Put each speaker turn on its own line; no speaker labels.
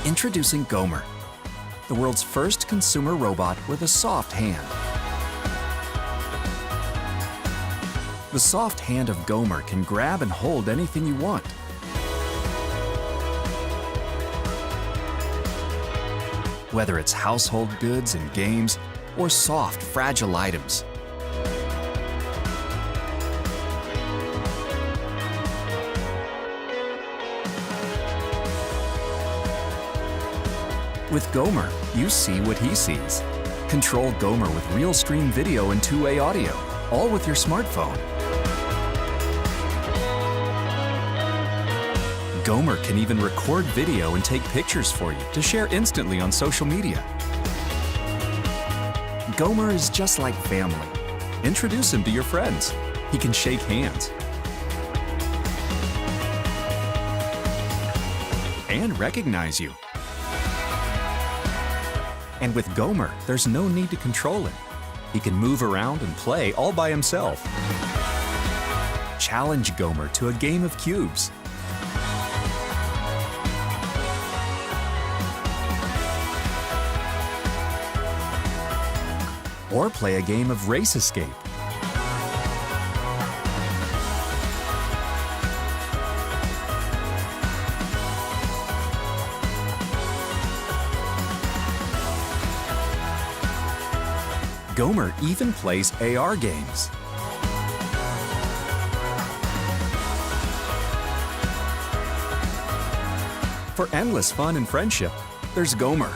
Introducing Gomer, the world's first consumer robot with a soft hand. The soft hand of Gomer can grab and hold anything you want. Whether it's household goods and games, or soft, fragile items. With Gomer, you see what he sees. Control Gomer with real stream video and two-way audio, all with your smartphone. Gomer can even record video and take pictures for you to share instantly on social media. Gomer is just like family. Introduce him to your friends. He can shake hands and recognize you. And with Gomer, there's no need to control him. He can move around and play all by himself. Challenge Gomer to a game of cubes. Or play a game of race escape. Gomer even plays AR games. For endless fun and friendship, there's Gomer.